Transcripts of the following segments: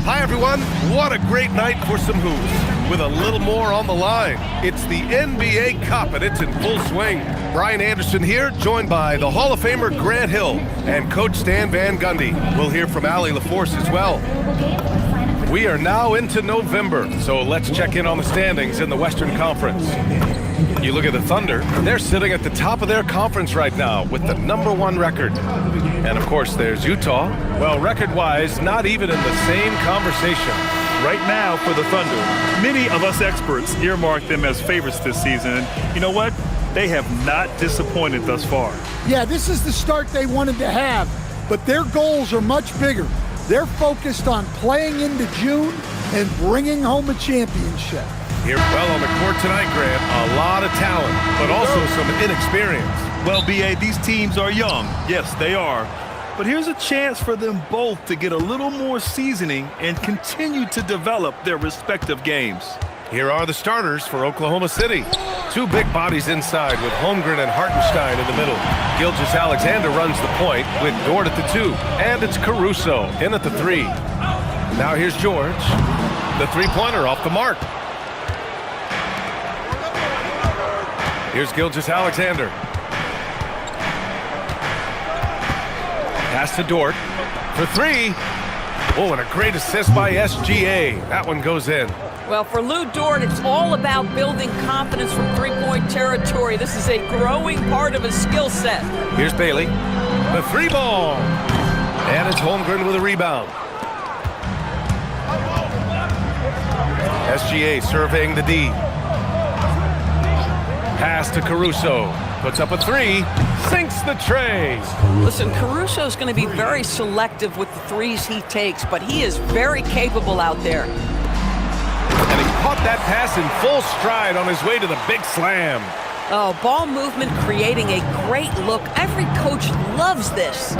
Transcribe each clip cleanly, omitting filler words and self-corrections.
Hi, everyone. What a great night for some hoops. With a little more on the line, it's the NBA Cup, and it's in full swing. Brian Anderson here, joined by the Hall of Famer Grant Hill and Coach Stan Van Gundy. We'll hear from Allie LaForce as well. We are now into November, so let's check in on the standings in the Western Conference. You look at the Thunder, they're sitting at the top of their conference right now with the #1 record. And of course, there's Utah. Well, record-wise, not even in the same conversation. Right now for the Thunder, many of us experts earmark them as favorites this season. And you know what? They have not disappointed thus far. Yeah, this is the start they wanted to have, but their goals are much bigger. They're focused on playing into June and bringing home a championship. Here, well, on the court tonight, Grant, a lot of talent, but also some inexperience. Well, B.A., these teams are young. Yes, they are. But here's a chance for them both to get a little more seasoning and continue to develop their respective games. Here are the starters for Oklahoma City. Two big bodies inside with Holmgren and Hartenstein in the middle. Gilgeous-Alexander runs the point with Dort at the 2. And it's Caruso in at the 3. Now here's George. The three-pointer off the mark. Here's Gilgeous-Alexander. Pass to Dort for 3. Oh, and a great assist by SGA. That one goes in. Well, for Lou Dort, it's all about building confidence from three-point territory. This is a growing part of his skill set. Here's Bailey. The 3 ball. And it's Holmgren with a rebound. SGA surveying the D. Pass to Caruso. Puts up a 3. Sinks the tray. Listen, Caruso's going to be very selective with the threes he takes, but he is very capable out there. And he caught that pass in full stride on his way to the big slam. Oh, ball movement creating a great look. Every coach loves this.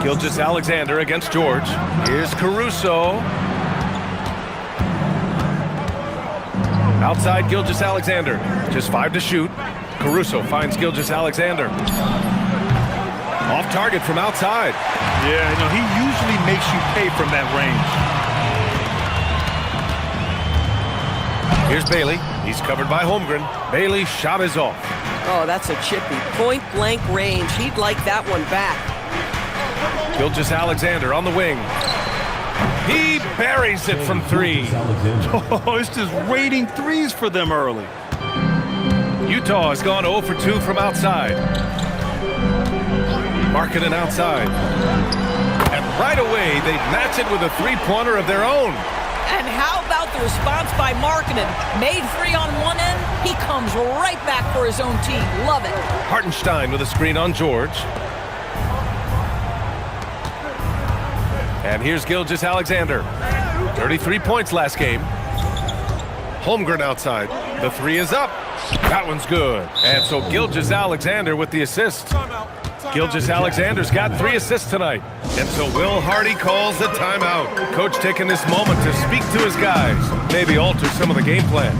Gilgeous-Alexander against George. Here's Caruso. Outside Gilgeous-Alexander. Just 5 to shoot. Caruso finds Gilgeous-Alexander. Off target from outside. Yeah, you know, he usually makes you pay from that range. Here's Bailey. He's covered by Holmgren. Bailey's shot is off. Oh, that's a chippy. Point-blank range. He'd like that one back. Gilgeous-Alexander on the wing. He buries it from 3. Oh, it's just raining threes for them early. Utah has gone 0 for 2 from outside. Markkanen outside. And right away, they match it with a three-pointer of their own. And how about the response by Markkanen? Made 3 on one end, he comes right back for his own team. Love it. Hartenstein with a screen on George. And here's Gilgeous-Alexander. 33 points last game. Holmgren outside. The 3 is up. That one's good. And so Gilgeous-Alexander with the assist. Gilgeous-Alexander's got 3 assists tonight. And so Will Hardy calls the timeout. Coach taking this moment to speak to his guys. Maybe alter some of the game plan.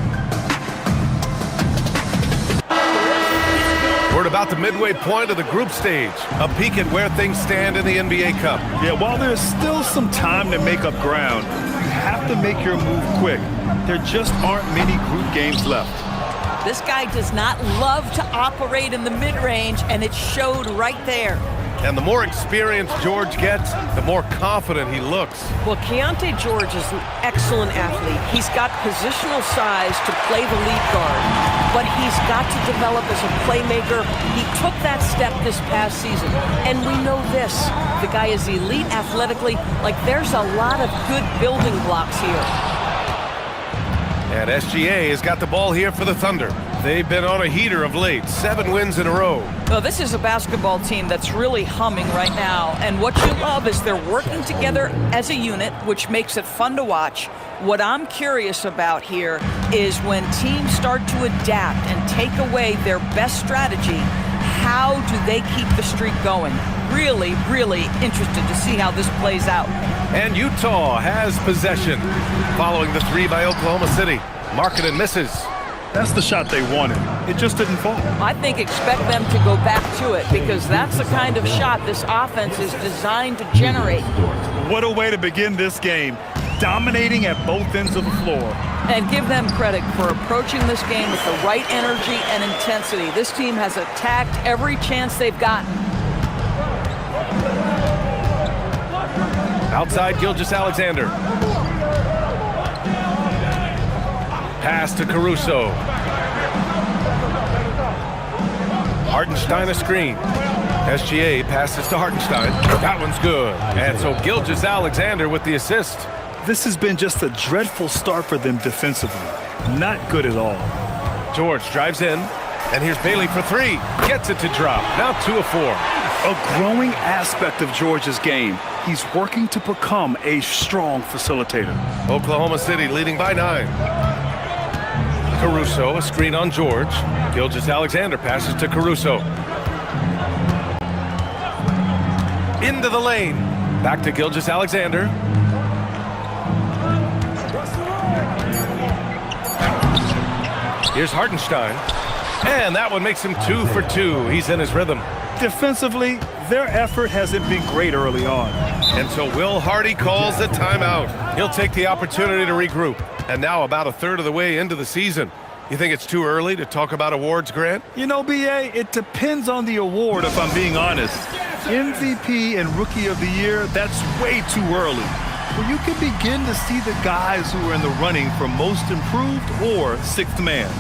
We're at about the midway point of the group stage. A peek at where things stand in the NBA Cup. Yeah, while there's still some time to make up ground, you have to make your move quick. There just aren't many group games left. This guy does not love to operate in the mid-range, and it showed right there. And the more experience George gets, the more confident he looks. Well, Keontae George is an excellent athlete. He's got positional size to play the lead guard, but he's got to develop as a playmaker. He took that step this past season, and we know this. The guy is elite athletically. Like, there's a lot of good building blocks here. And SGA has got the ball here for the Thunder. They've been on a heater of late, 7 wins in a row. Well, this is a basketball team that's really humming right now. And what you love is they're working together as a unit, which makes it fun to watch. What I'm curious about here is when teams start to adapt and take away their best strategy, how do they keep the streak going? Really, really interested to see how this plays out. And Utah has possession. Following the 3 by Oklahoma City. Markkanen misses. That's the shot they wanted. It just didn't fall. I think expect them to go back to it because that's the kind of shot this offense is designed to generate. What a way to begin this game. Dominating at both ends of the floor. And give them credit for approaching this game with the right energy and intensity. This team has attacked every chance they've gotten. Outside Gilgeous-Alexander. Pass to Caruso. Hartenstein a screen. SGA passes to Hartenstein. That one's good. And so Gilgeous-Alexander with the assist. This has been just a dreadful start for them defensively. Not good at all. George drives in. And here's Bailey for three. Gets it to drop. Now 2 of 4. A growing aspect of George's game. He's working to become a strong facilitator. Oklahoma City leading by 9. Caruso, a screen on George. Gilgeous-Alexander passes to Caruso. Into the lane. Back to Gilgeous-Alexander. Here's Hartenstein. And that one makes him 2 for 2. He's in his rhythm. Defensively, their effort hasn't been great early on. And so Will Hardy calls the timeout. He'll take the opportunity to regroup. And now about a third of the way into the season. You think it's too early to talk about awards, Grant? You know, B.A., it depends on the award if I'm being honest. MVP and Rookie of the Year, that's way too early. Well, you can begin to see the guys who are in the running for Most Improved or Sixth Man.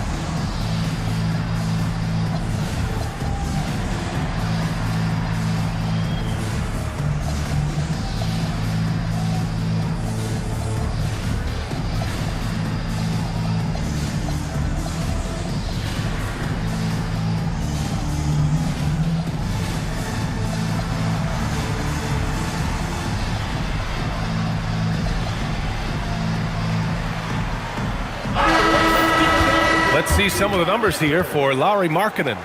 Let's see some of the numbers here for Lauri Markkanen.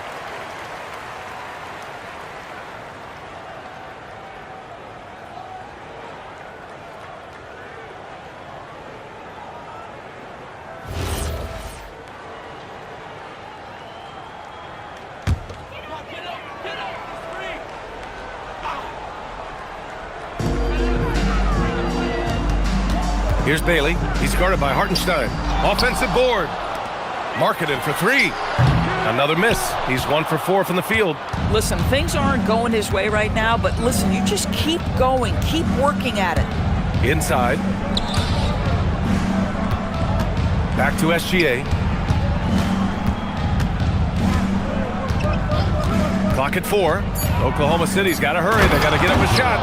Here's Bailey. He's guarded by Hartenstein. Offensive board. Markkanen for 3. Another miss. He's 1 for 4 from the field. Listen, things aren't going his way right now, but listen, you just keep going. Keep working at it. Inside. Back to SGA. Clock at 4. Oklahoma City's got to hurry. They got to get up a shot.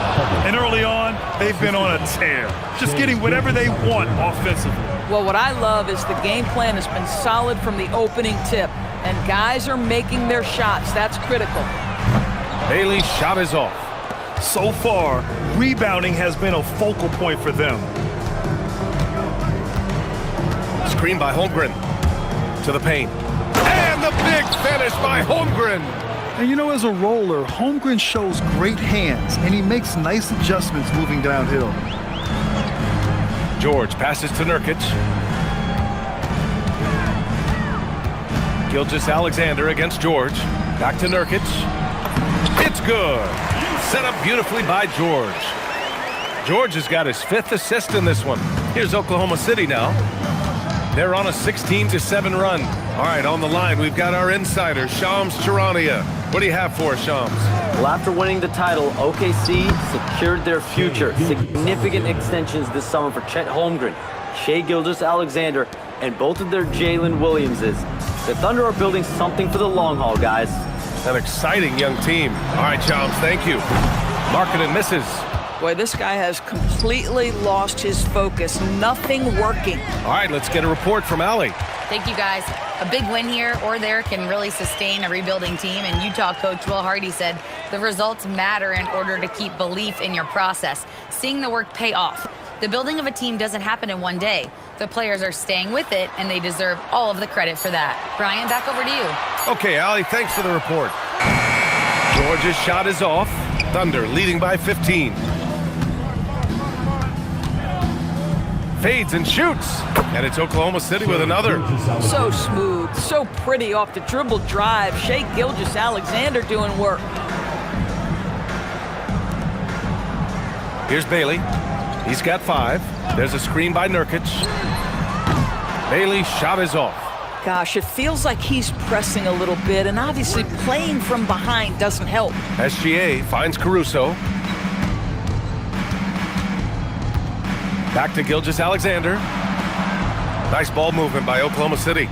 And early on, they've been on a tear. Just getting whatever they want offensively. Well, what I love is the game plan has been solid from the opening tip, and guys are making their shots. That's critical. Bailey's shot is off. So far, rebounding has been a focal point for them. Screen by Holmgren. To the paint. And the big finish by Holmgren. And you know, as a roller, Holmgren shows great hands, and he makes nice adjustments moving downhill. George passes to Nurkic. Gilgeous-Alexander against George. Back to Nurkic. It's good. Set up beautifully by George. George has got his 5th assist in this one. Here's Oklahoma City now. They're on a 16-7 run. All right, on the line, we've got our insider, Shams Charania. What do you have for us, Shams? Well, after winning the title, OKC secured their future. Significant extensions this summer for Chet Holmgren, Shai Gilgeous-Alexander, and both of their Jalen Williamses. The Thunder are building something for the long haul, guys. An exciting young team. All right, Shams, thank you. Markkanen misses. Boy, this guy has completely lost his focus. Nothing working. All right, let's get a report from Allie. Thank you, guys. A big win here or there can really sustain a rebuilding team, and Utah coach Will Hardy said the results matter in order to keep belief in your process, seeing the work pay off. The building of a team doesn't happen in one day. The players are staying with it, and they deserve all of the credit for that. Brian, back over to you. Okay, Allie, thanks for the report. George's shot is off. Thunder leading by 15. fades and shoots. And it's Oklahoma City with another. So smooth, so pretty off the dribble drive. Shai Gilgeous-Alexander doing work. Here's Bailey. He's got 5. There's a screen by Nurkic. Bailey's shot is off. Gosh, it feels like he's pressing a little bit, and obviously playing from behind doesn't help. SGA finds Caruso. Back to Gilgeous-Alexander. Nice ball movement by Oklahoma City.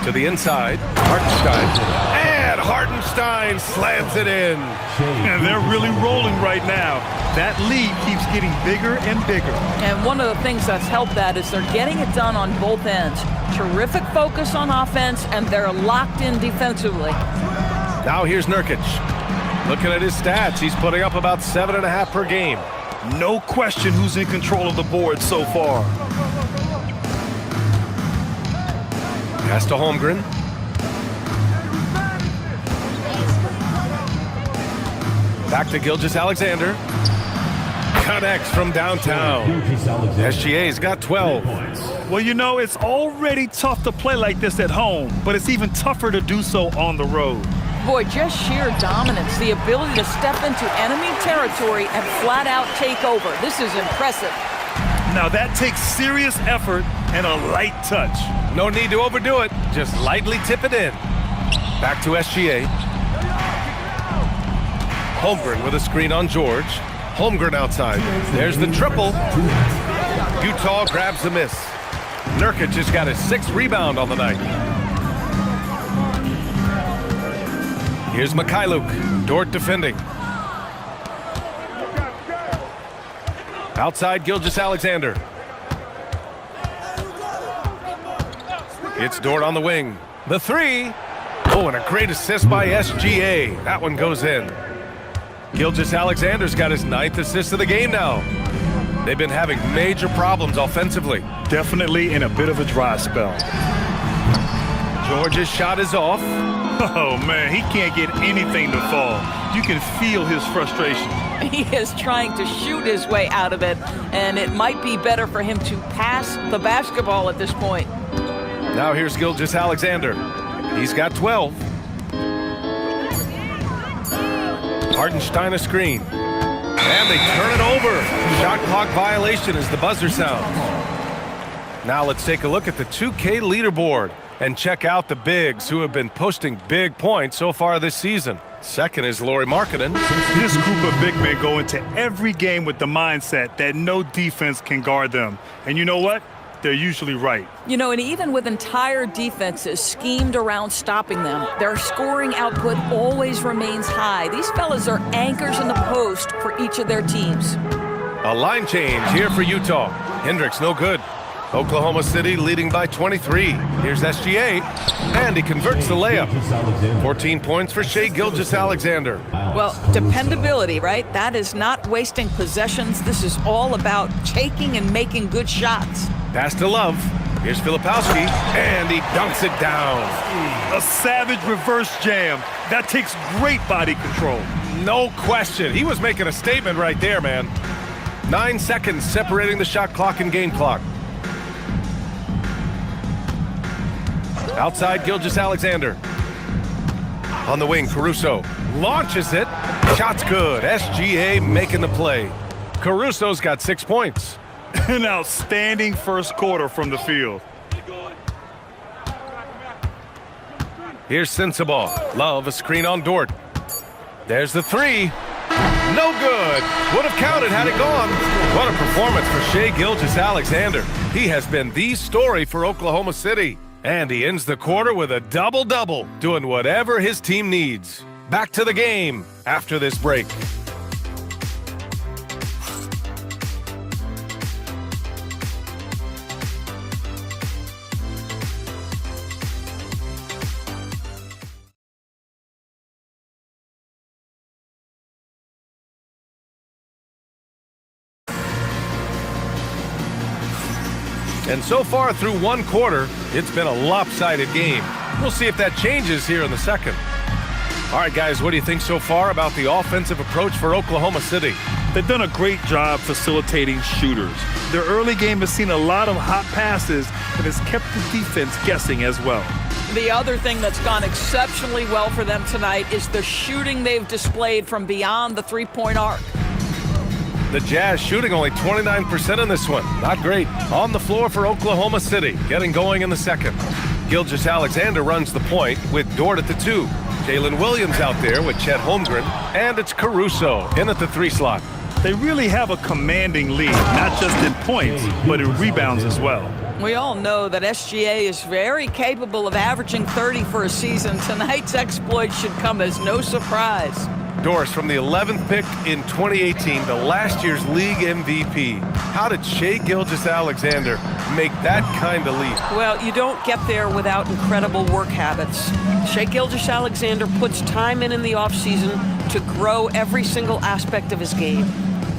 To the inside, Hartenstein. And Hartenstein slams it in. And they're really rolling right now. That lead keeps getting bigger and bigger. And one of the things that's helped that is they're getting it done on both ends. Terrific focus on offense, and they're locked in defensively. Now here's Nurkic. Looking at his stats, he's putting up about 7.5 per game. No question who's in control of the board so far. Pass to Holmgren. Back to Gilgeous-Alexander. Connects from downtown. SGA's got 12. Well, you know, it's already tough to play like this at home, but it's even tougher to do so on the road. Boy, just sheer dominance, the ability to step into enemy territory and flat out take over. This is impressive. Now that takes serious effort and a light touch. No need to overdo it. Just lightly tip it in. Back to SGA. Holmgren with a screen on George. Holmgren outside. There's the triple. Utah grabs the miss. Nurkic just got his 6th rebound on the night. Here's Mikhailuk. Dort defending. Outside Gilgeous-Alexander. It's Dort on the wing. The 3. Oh, and a great assist by SGA. That one goes in. Gilgeous-Alexander's got his 9th assist of the game now. They've been having major problems offensively. Definitely in a bit of a dry spell. George's shot is off. Oh, man, he can't get anything to fall. You can feel his frustration. He is trying to shoot his way out of it, and it might be better for him to pass the basketball at this point. Now here's Gilgeous-Alexander. He's got 12. Hartenstein a screen. And they turn it over. Shot clock violation as the buzzer sounds. Now let's take a look at the 2K leaderboard and check out the bigs who have been posting big points so far this season. Second is Lauri Markkanen. This group of big men go into every game with the mindset that no defense can guard them. And you know what? They're usually right. You know, and even with entire defenses schemed around stopping them, their scoring output always remains high. These fellas are anchors in the post for each of their teams. A line change here for Utah. Hendricks no good. Oklahoma City leading by 23. Here's SGA, and he converts the layup. 14 points for Shai Gilgeous-Alexander. Well, dependability, right? That is not wasting possessions. This is all about taking and making good shots. Pass to Love. Here's Filipowski, and he dunks it down. A savage reverse jam. That takes great body control. No question. He was making a statement right there, man. 9 seconds separating the shot clock and game clock. Outside Gilgeous-Alexander. On the wing, Caruso launches it. Shot's good. SGA making the play. Caruso's got 6 points. An outstanding first quarter from the field. Here's Sensabaugh. Love a screen on Dort. There's the 3. No good. Would have counted had it gone. What a performance for Shai Gilgeous-Alexander. He has been the story for Oklahoma City. And he ends the quarter with a double-double, doing whatever his team needs. Back to the game after this break. And so far through one quarter, it's been a lopsided game. We'll see if that changes here in the second. All right, guys, what do you think so far about the offensive approach for Oklahoma City? They've done a great job facilitating shooters. Their early game has seen a lot of hot passes and has kept the defense guessing as well. The other thing that's gone exceptionally well for them tonight is the shooting they've displayed from beyond the three-point arc. The Jazz shooting only 29% in this one. Not great. On the floor for Oklahoma City, getting going in the second. Gilgeous-Alexander runs the point with Dort at the 2. Jalen Williams out there with Chet Holmgren. And it's Caruso in at the 3 slot. They really have a commanding lead, not just in points, but in rebounds as well. We all know that SGA is very capable of averaging 30 for a season. Tonight's exploit should come as no surprise. Doris from the 11th pick in 2018, the last year's league MVP. How did Shai Gilgeous-Alexander make that kind of leap? Well, you don't get there without incredible work habits. Shai Gilgeous-Alexander puts time in the offseason to grow every single aspect of his game.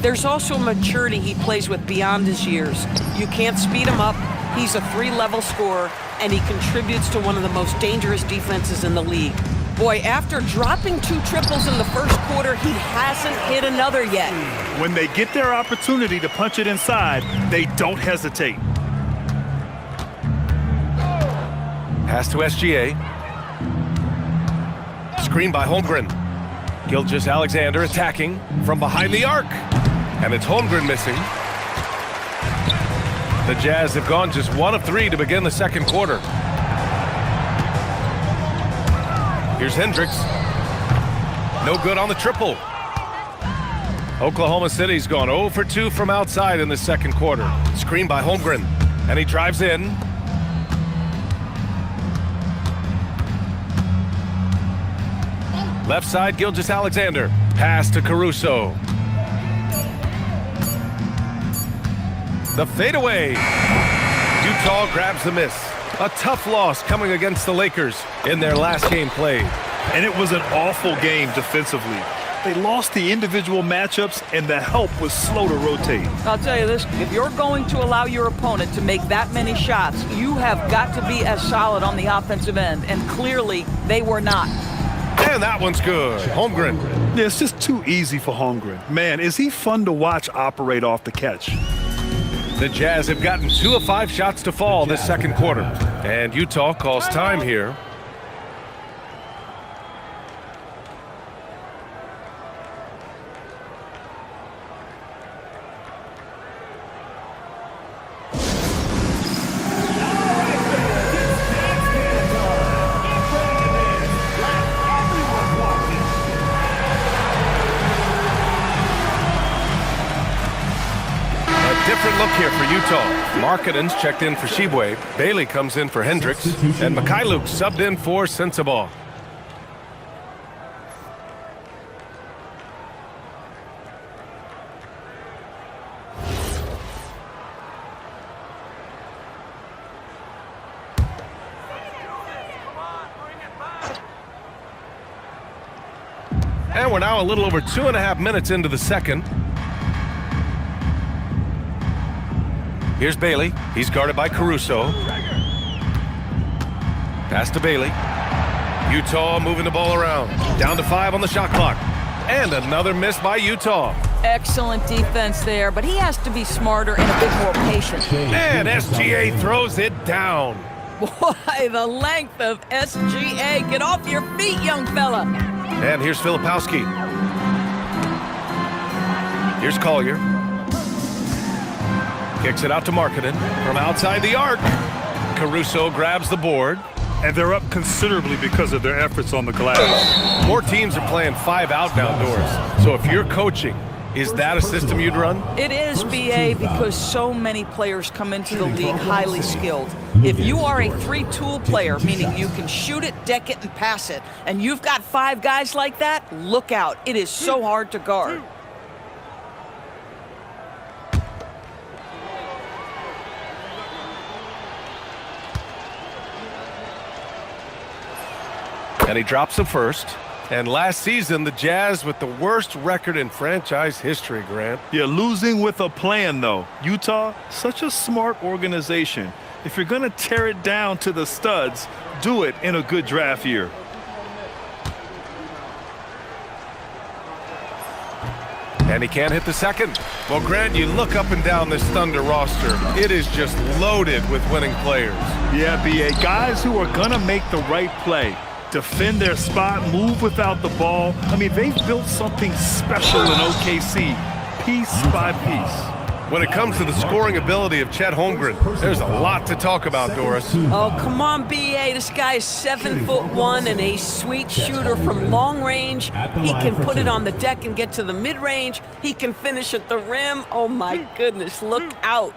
There's also a maturity he plays with beyond his years. You can't speed him up. He's a 3-level scorer, and he contributes to one of the most dangerous defenses in the league. Boy, after dropping 2 triples in the first quarter, he hasn't hit another yet. When they get their opportunity to punch it inside, they don't hesitate. Pass to SGA. Screen by Holmgren. Gilgeous-Alexander attacking from behind the arc. And it's Holmgren missing. The Jazz have gone just 1 of 3 to begin the second quarter. Here's Hendricks. No good on the triple. Oklahoma City's gone 0 for 2 from outside in the second quarter. Screen by Holmgren. And he drives in. Left side, Gilgeous-Alexander. Pass to Caruso. The fadeaway. Utah grabs the miss. A tough loss coming against the Lakers in their last game played. And it was an awful game defensively. They lost the individual matchups, and the help was slow to rotate. I'll tell you this, if you're going to allow your opponent to make that many shots, you have got to be as solid on the offensive end, and clearly they were not. And that one's good. Holmgren. Yeah, it's just too easy for Holmgren. Man, is he fun to watch operate off the catch. The Jazz have gotten 2 of 5 shots to fall this second quarter. And Utah calls time here. Different look here for Utah. Markkanen's checked in for Shibwe. Bailey comes in for Hendricks. And Mikhailuk subbed in for Sensabaugh. And we're now a little over 2.5 minutes into the second. Here's Bailey. He's guarded by Caruso. Pass to Bailey. Utah moving the ball around. Down to 5 on the shot clock. And another miss by Utah. Excellent defense there, but he has to be smarter and a bit more patient. And SGA throws it down. Boy, the length of SGA. Get off your feet, young fella. And here's Filipowski. Here's Collier. Kicks it out to Markkanen from outside the arc. Caruso grabs the board. And they're up considerably because of their efforts on the glass. More teams are playing 5 out now, Doris. So if you're coaching, is that a system you'd run? It is, BA, because so many players come into the league highly skilled. If you are a 3-tool player, meaning you can shoot it, deck it, and pass it, and you've got 5 guys like that, look out. It is so hard to guard. And he drops the first. And last season, the Jazz with the worst record in franchise history, Grant. Yeah, losing with a plan, though. Utah, such a smart organization. If you're going to tear it down to the studs, do it in a good draft year. And he can't hit the second. Well, Grant, you look up and down this Thunder roster. It is just loaded with winning players. Yeah, B.A. Guys who are going to make the right play. Defend their spot, move without the ball. I mean, they've built something special in OKC, piece by piece. When it comes to the scoring ability of Chet Holmgren, there's a lot to talk about, Doris. Oh, come on, B.A. This guy is 7'1" and a sweet shooter from long range. He can put it on the deck and get to the mid-range. He can finish at the rim. Oh, my goodness, look out.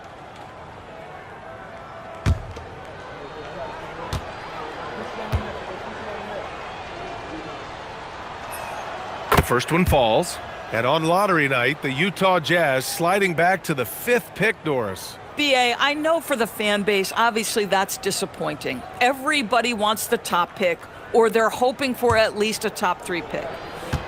The first one falls. And on lottery night, the Utah Jazz sliding back to the 5th pick, Doris. BA, I know for the fan base, obviously that's disappointing. Everybody wants the top pick, or they're hoping for at least a top 3 pick.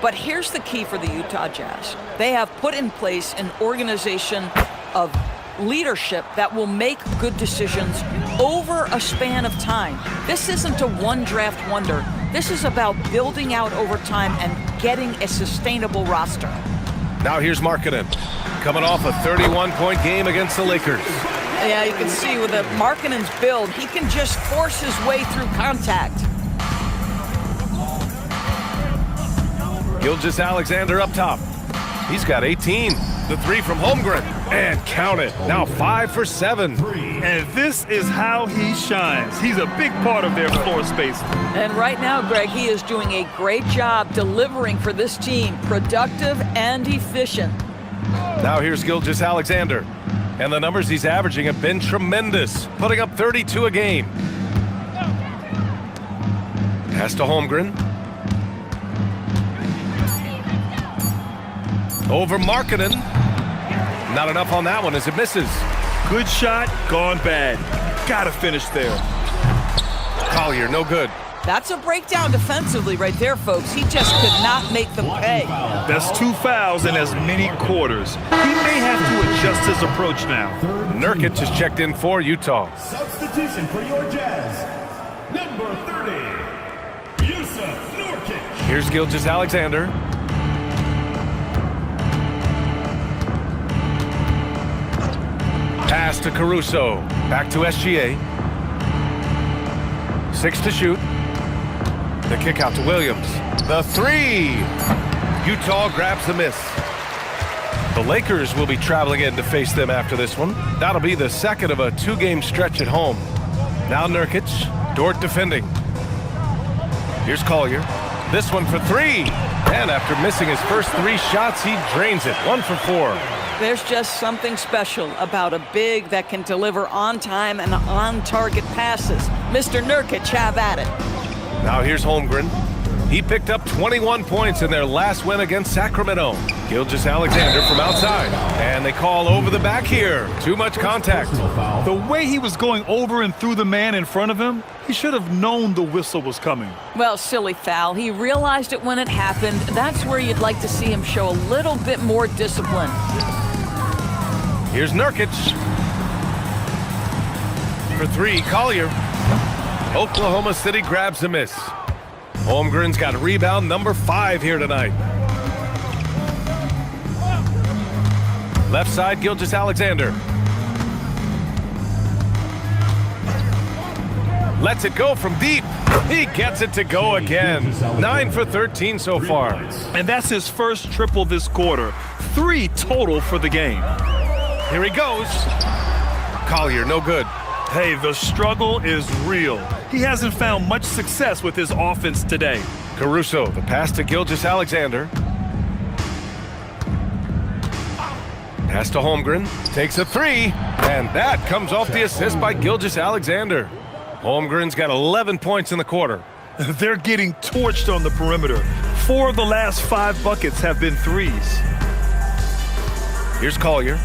But here's the key for the Utah Jazz. They have put in place an organization of leadership that will make good decisions over a span of time. This isn't a one draft wonder. This is about building out over time and getting a sustainable roster. Now here's Markkanen, coming off a 31-point game against the Lakers. Yeah, you can see with Markkanen's build, he can just force his way through contact. Gilgeous-Alexander up top. He's got 18. The 3 from Holmgren. And count it. Now 5 for 7. And this is how he shines. He's a big part of their floor space. And right now, Greg, he is doing a great job delivering for this team. Productive and efficient. Now here's Gilgeous-Alexander. And the numbers he's averaging have been tremendous, putting up 32 a game. Pass to Holmgren. Over Markkanen. Not enough on that one as it misses. Good shot, gone bad. Gotta finish there. Collier, no good. That's a breakdown defensively right there, folks. He just could not make them pay. That's 2 fouls in as many quarters. He may have to adjust his approach now. Nurkic has checked in for Utah. Substitution for your Jazz, number 30, Yusuf Nurkic. Here's Gilgeous-Alexander. Pass to Caruso. Back to SGA. 6 to shoot. The kick out to Williams. The 3. Utah grabs the miss. The Lakers will be traveling in to face them after this one. That'll be the second of a 2-game stretch at home. Now Nurkic. Dort defending. Here's Collier. This one for 3. And after missing his first 3 shots, he drains it. 1 for 4. There's just something special about a big that can deliver on time and on target passes. Mr. Nurkic, have at it. Now here's Holmgren. He picked up 21 points in their last win against Sacramento. Gilgeous-Alexander from outside. And they call over the back here. Too much contact. The way he was going over and through the man in front of him, he should have known the whistle was coming. Well, silly foul. He realized it when it happened. That's where you'd like to see him show a little bit more discipline. Here's Nurkic. For 3, Collier. Oklahoma City grabs a miss. Holmgren's got rebound number 5 here tonight. Left side, Gilgeous-Alexander. Lets it go from deep. He gets it to go again. 9 for 13 so far. And that's his first triple this quarter. 3 total for the game. Here he goes. Collier, no good. Hey, the struggle is real. He hasn't found much success with his offense today. Caruso, the pass to Gilgeous-Alexander. Pass to Holmgren. Takes a 3. And that comes off the assist by Gilgeous-Alexander. Holmgren's got 11 points in the quarter. They're getting torched on the perimeter. 4 of the last 5 buckets have been threes. Here's Collier.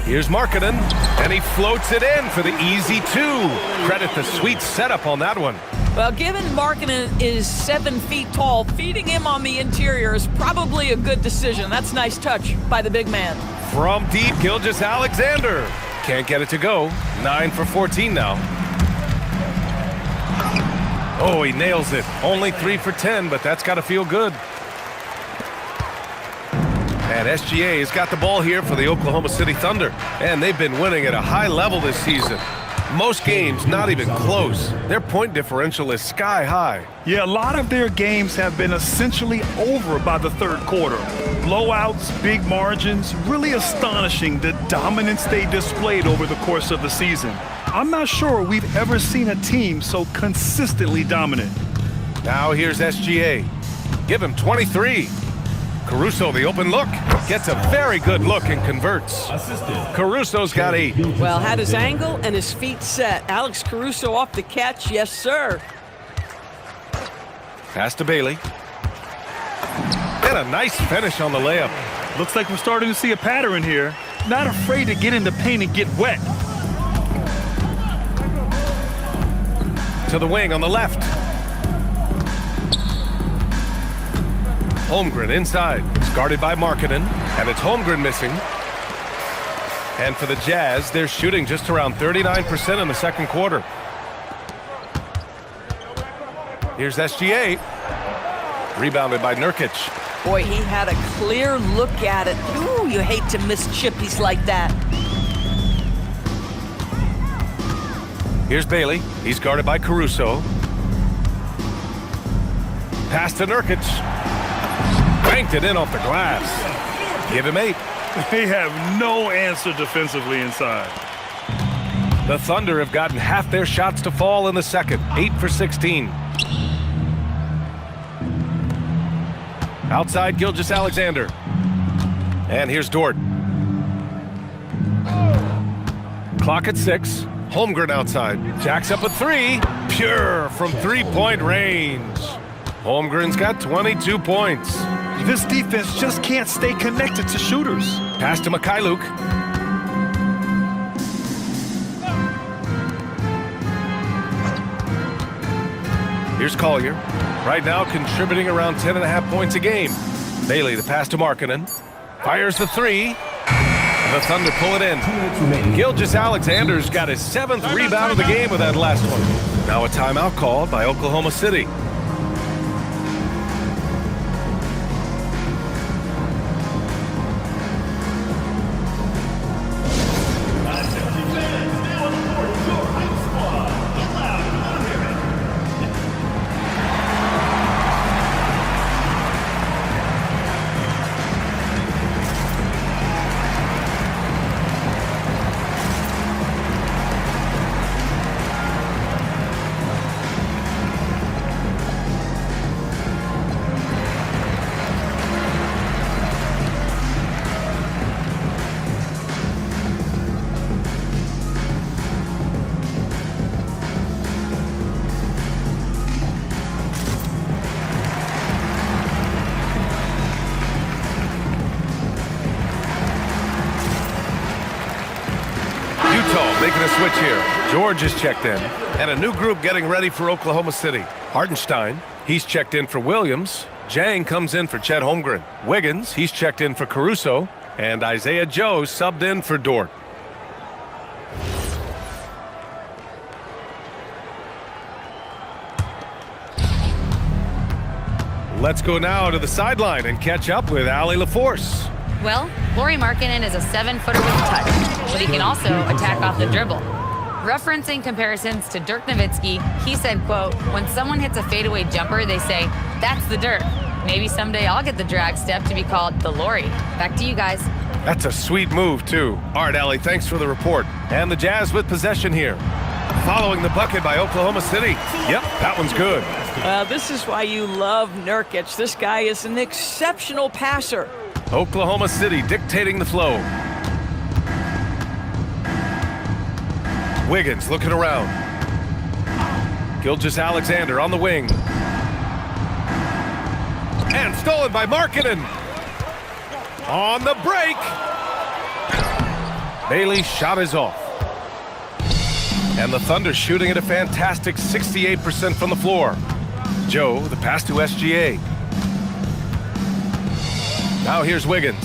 Here's Markkanen, and he floats it in for the easy 2. Credit the sweet setup on that one. Well, given Markkanen is 7 feet tall, feeding him on the interior is probably a good decision. That's a nice touch by the big man. From deep, Gilgeous-Alexander. Can't get it to go. 9 for 14 now. Oh, he nails it. Only 3 for 10, but that's got to feel good. And SGA has got the ball here for the Oklahoma City Thunder. And they've been winning at a high level this season. Most games not even close. Their point differential is sky high. Yeah, a lot of their games have been essentially over by the third quarter. Blowouts, big margins, really astonishing the dominance they displayed over the course of the season. I'm not sure we've ever seen a team so consistently dominant. Now here's SGA. Give him 23. Caruso, the open look, gets a very good look and converts. Caruso's got 8. Well, had his angle and his feet set. Alex Caruso off the catch, yes, sir. Pass to Bailey. And a nice finish on the layup. Looks like we're starting to see a pattern here. Not afraid to get in the paint and get wet. To the wing on the left. Holmgren inside. It's guarded by Markkanen, and it's Holmgren missing. And for the Jazz, they're shooting just around 39% in the second quarter. Here's SGA. Rebounded by Nurkic. Boy, he had a clear look at it. Ooh, you hate to miss chippies like that. Here's Bailey. He's guarded by Caruso. Pass to Nurkic. Banked it in off the glass. Give him 8. They have no answer defensively inside. The Thunder have gotten half their shots to fall in the second. 8 for 16. Outside Gilgeous-Alexander. And here's Dort. Clock at 6. Holmgren outside. Jacks up a 3. Pure from three-point range. Holmgren's got 22 points. This defense just can't stay connected to shooters. Pass to Mikhailuk. Here's Collier. Right now contributing around 10.5 points a game. Bailey, the pass to Markkanen. Fires the 3. The Thunder pull it in. Gilgeous-Alexander's got his 7th rebound of the game with that last one. Now a timeout called by Oklahoma City. Making a switch here. George is checked in. And a new group getting ready for Oklahoma City. Hartenstein, he's checked in for Williams. Jang comes in for Chet Holmgren. Wiggins, he's checked in for Caruso. And Isaiah Joe subbed in for Dort. Let's go now to the sideline and catch up with Allie LaForce. Well, Lauri Markkanen is a 7-footer with a touch, but he can also attack off the dribble. Referencing comparisons to Dirk Nowitzki, he said, quote, "When someone hits a fadeaway jumper, they say, that's the Dirk. Maybe someday I'll get the drag step to be called the Lauri." Back to you guys. That's a sweet move, too. All right, Allie, thanks for the report. And the Jazz with possession here. Following the bucket by Oklahoma City. Yep, that one's good. This is why you love Nurkic. This guy is an exceptional passer. Oklahoma City dictating the flow. Wiggins looking around. Gilgeous-Alexander on the wing. And stolen by Markkanen. On the break. Bailey's shot is off. And the Thunder shooting at a fantastic 68% from the floor. Joe, the pass to SGA. Now here's Wiggins.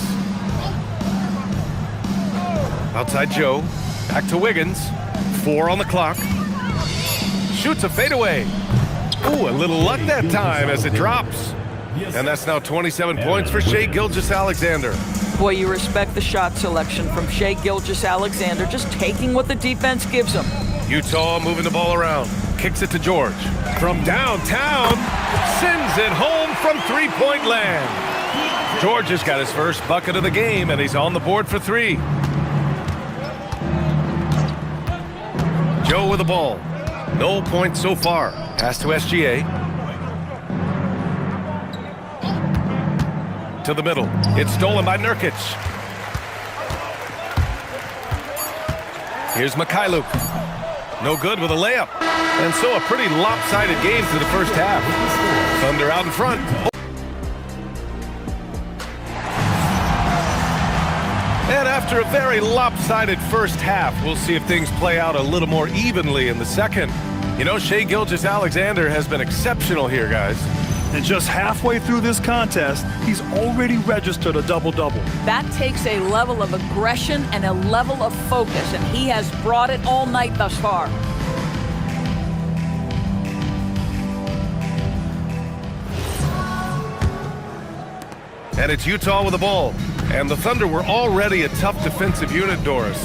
Outside Joe. Back to Wiggins. 4 on the clock. Shoots a fadeaway. Ooh, a little luck that time as it drops. And that's now 27 points for Shai Gilgeous-Alexander. Boy, you respect the shot selection from Shai Gilgeous-Alexander, just taking what the defense gives him. Utah moving the ball around. Kicks it to George. From downtown, sends it home from three-point land. George has got his first bucket of the game, and he's on the board for three. Joe with the ball. No points so far. Pass to SGA. To the middle. It's stolen by Nurkic. Here's Mikhailuk. No good with a layup. And so a pretty lopsided game through the first half. Thunder out in front. And after a very lopsided first half, we'll see if things play out a little more evenly in the second. You know, Shai Gilgeous-Alexander has been exceptional here, guys. And just halfway through this contest, he's already registered a double-double. That takes a level of aggression and a level of focus, and he has brought it all night thus far. And it's Utah with the ball. And the Thunder were already a tough defensive unit, Doris.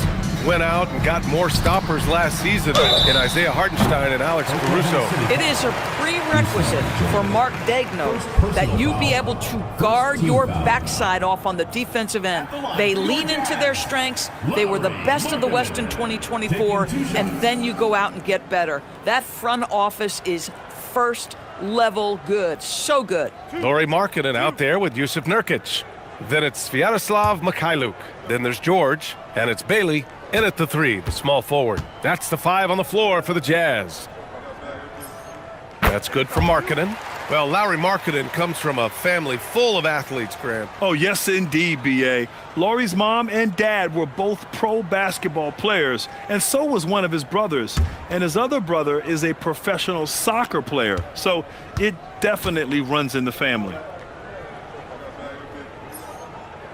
Went out and got more stoppers last season in Isaiah Hartenstein and Alex Caruso. It is a prerequisite for Mark Daigneault that you be able to guard your backside off on the defensive end. They lean into their strengths. They were the best of the West in 2024, and then you go out and get better. That front office is first level good. So good. Lauri Markkanen out there with Jusuf Nurkic. Then it's Sviatoslav Mikhailuk. Then there's George, and it's Bailey in at the three, the small forward. That's the five on the floor for the Jazz. That's good for Markkanen. Well, Lauri Markkanen comes from a family full of athletes, Grant. Oh, yes, indeed, B.A. Lauri's mom and dad were both pro basketball players, and so was one of his brothers. And his other brother is a professional soccer player, so it definitely runs in the family.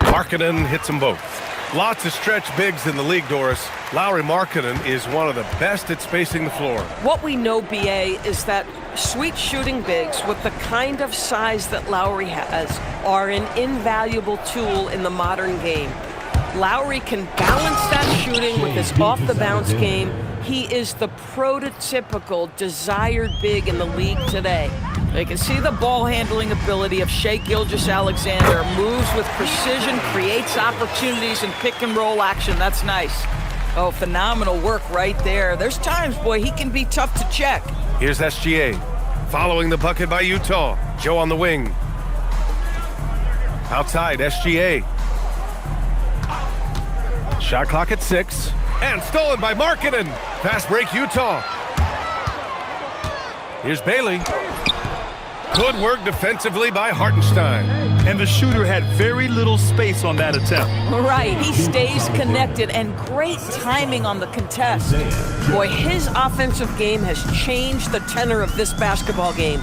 Markkanen hits them both. Lots of stretch bigs in the league, Doris. Lauri Markkanen is one of the best at spacing the floor. What we know, BA, is that sweet shooting bigs with the kind of size that Lauri has are an invaluable tool in the modern game. Lauri can balance that shooting with his off-the-bounce game. He is the prototypical desired big in the league today. They can see the ball handling ability of Shai Gilgeous-Alexander. Moves with precision, creates opportunities in pick and roll action. That's nice. Oh, phenomenal work right there. There's times, boy, he can be tough to check. Here's SGA. Following the bucket by Utah. Joe on the wing. Outside, SGA. Shot clock at 6. And stolen by Markkanen. Fast break, Utah. Here's Bailey. Good work defensively by Hartenstein. And the shooter had very little space on that attempt. Right, he stays connected, and great timing on the contest. Boy, his offensive game has changed the tenor of this basketball game.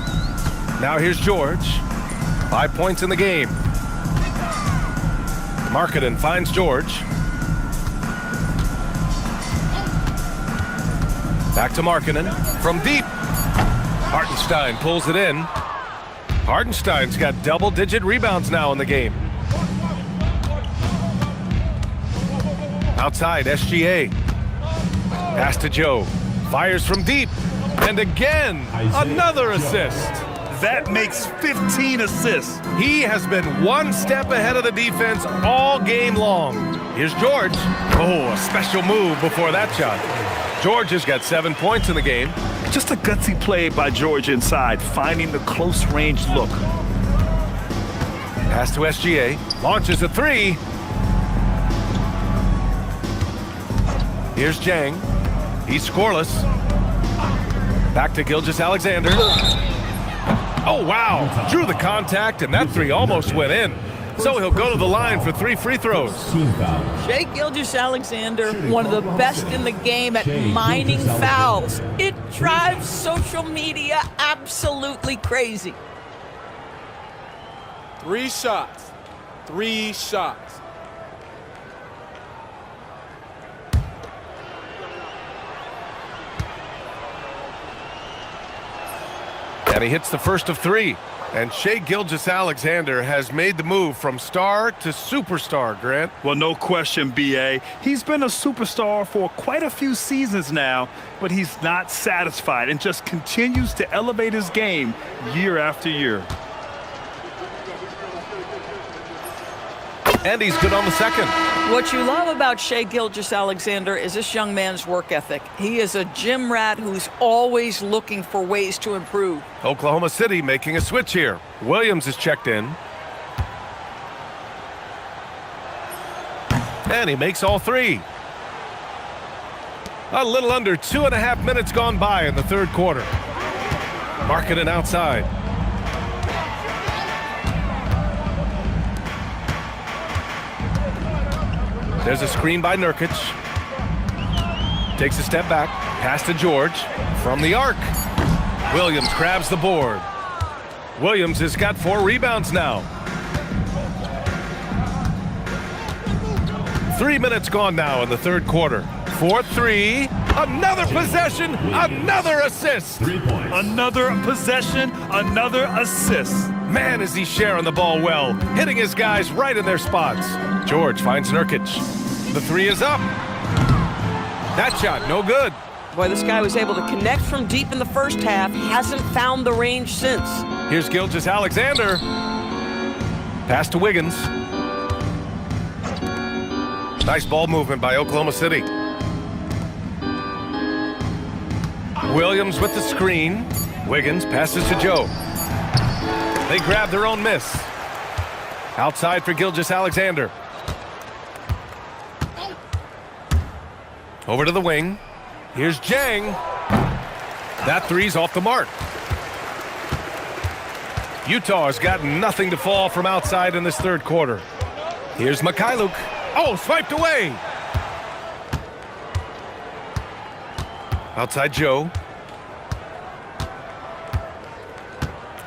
Now here's George. 5 points in the game. Markkanen finds George. Back to Markkanen. From deep. Hartenstein pulls it in. Hartenstein's got double-digit rebounds now in the game. Outside, SGA. Pass to Joe. Fires from deep. And again, another assist. That makes 15 assists. He has been one step ahead of the defense all game long. Here's George. Oh, a special move before that shot. George has got 7 points in the game. Just a gutsy play by George inside, finding the close-range look. Pass to SGA. Launches a three. Here's Jang. He's scoreless. Back to Gilgeous-Alexander. Oh, wow. Drew the contact, and that three almost went in. So he'll go to the line for 3 free throws. Shai Gilgeous-Alexander, one of the best in the game at mining fouls. It drives social media absolutely crazy. 3 shots. 3 shots. And he hits the first of 3. And Shai Gilgeous-Alexander has made the move from star to superstar, Grant. Well, no question, B.A. He's been a superstar for quite a few seasons now, but he's not satisfied and just continues to elevate his game year after year. And he's good on the second. What you love about Shai Gilgeous-Alexander is this young man's work ethic. He is a gym rat who's always looking for ways to improve. Oklahoma City making a switch here. Williams is checked in. And he makes all 3. A little under 2.5 minutes gone by in the third quarter. Markkanen outside. There's a screen by Nurkic. Takes a step back. Pass to George. From the arc. Williams grabs the board. Williams has got 4 rebounds now. 3 minutes gone now in the third quarter. 4-3. Another possession. Another assist. 3 points. Another possession, another assist. Man, is he sharing the ball well. Hitting his guys right in their spots. George finds Nurkic. The 3 is up. That shot, no good. Boy, this guy was able to connect from deep in the first half. Hasn't found the range since. Here's Gilgeous-Alexander. Pass to Wiggins. Nice ball movement by Oklahoma City. Williams with the screen. Wiggins passes to Joe. They grab their own miss. Outside for Gilgeous-Alexander. Over to the wing. Here's Jang. That 3's off the mark. Utah has got nothing to fall from outside in this third quarter. Here's Mikhailuk. Oh, swiped away. Outside Joe.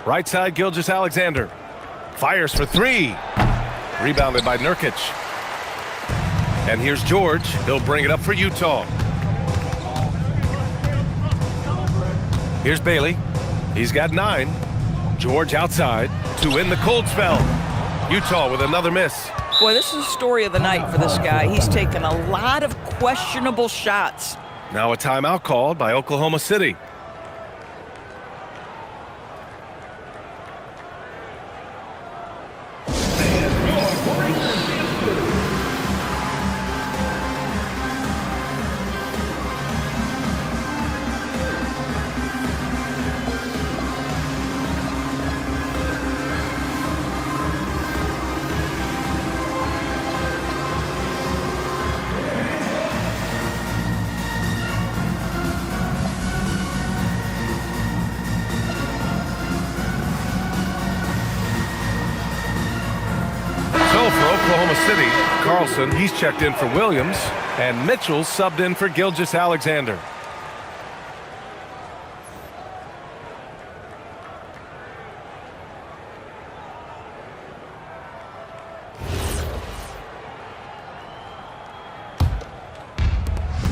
Right side Gilgeous-Alexander. Fires for 3. Rebounded by Nurkic. And here's George. He'll bring it up for Utah. Here's Bailey. He's got 9. George outside to win the cold spell. Utah with another miss. Boy, this is the story of the night for this guy. He's taken a lot of questionable shots. Now a timeout called by Oklahoma City. Oklahoma City, Carlson, he's checked in for Williams, and Mitchell subbed in for Gilgeous-Alexander.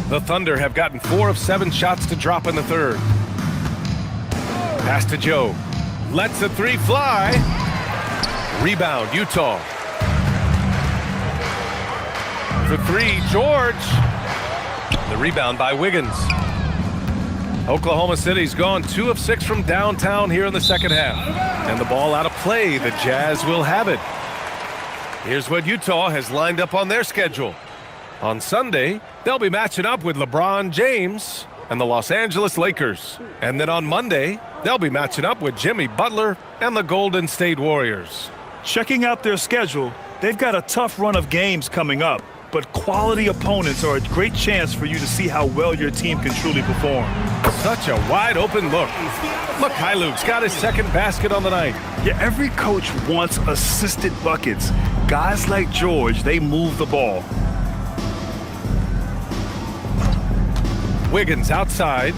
The Thunder have gotten 4 of 7 shots to drop in the third. Pass to Joe. Lets the 3 fly. Rebound, Utah. For 3, George. The rebound by Wiggins. Oklahoma City's gone 2 of 6 from downtown here in the second half. And the ball out of play. The Jazz will have it. Here's what Utah has lined up on their schedule. On Sunday, they'll be matching up with LeBron James and the Los Angeles Lakers. And then on Monday, they'll be matching up with Jimmy Butler and the Golden State Warriors. Checking out their schedule, they've got a tough run of games coming up, but quality opponents are a great chance for you to see how well your team can truly perform. Such a wide open look. Mikhailuk's got his second basket on the night. Yeah, every coach wants assisted buckets. Guys like George, they move the ball. Wiggins outside.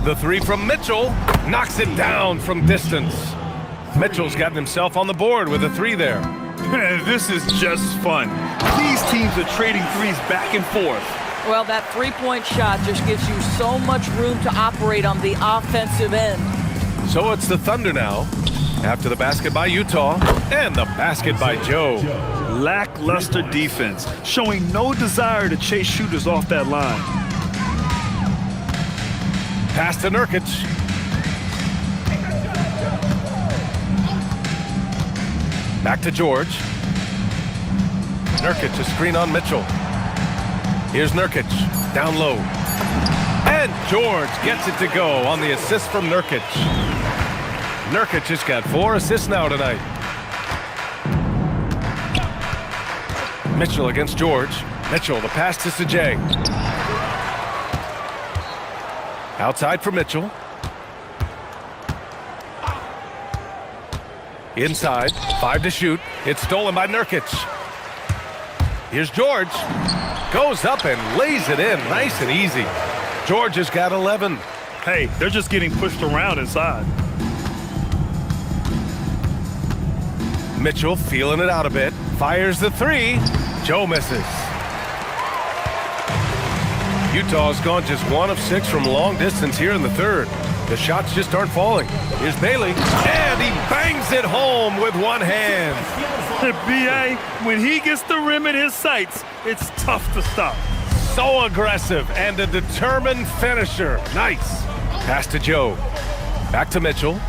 The 3 from Mitchell knocks it down from distance. Mitchell's gotten himself on the board with a 3 there. This is just fun. These teams are trading threes back and forth. Well, that three-point shot just gives you so much room to operate on the offensive end. So it's the Thunder now. After the basket by Utah and the basket by Joe. Lackluster defense, showing no desire to chase shooters off that line. Pass to Nurkic. Back to George. Nurkic, a screen on Mitchell. Here's Nurkic, down low. And George gets it to go on the assist from Nurkic. Nurkic has got 4 assists now tonight. Mitchell against George. Mitchell, the pass to Sajay. Outside for Mitchell. Inside, 5 to shoot. It's stolen by Nurkic. Here's George. Goes up and lays it in, nice and easy. George has got 11. Hey, they're just getting pushed around inside. Mitchell feeling it out a bit. Fires the 3. Joe misses. Utah's gone just 1 of 6 from long distance here in the third. The shots just aren't falling. Here's Bailey, and he bangs it home with one hand. B.A., when he gets the rim in his sights, it's tough to stop. So aggressive and a determined finisher. Nice. Pass to Joe. Back to Mitchell.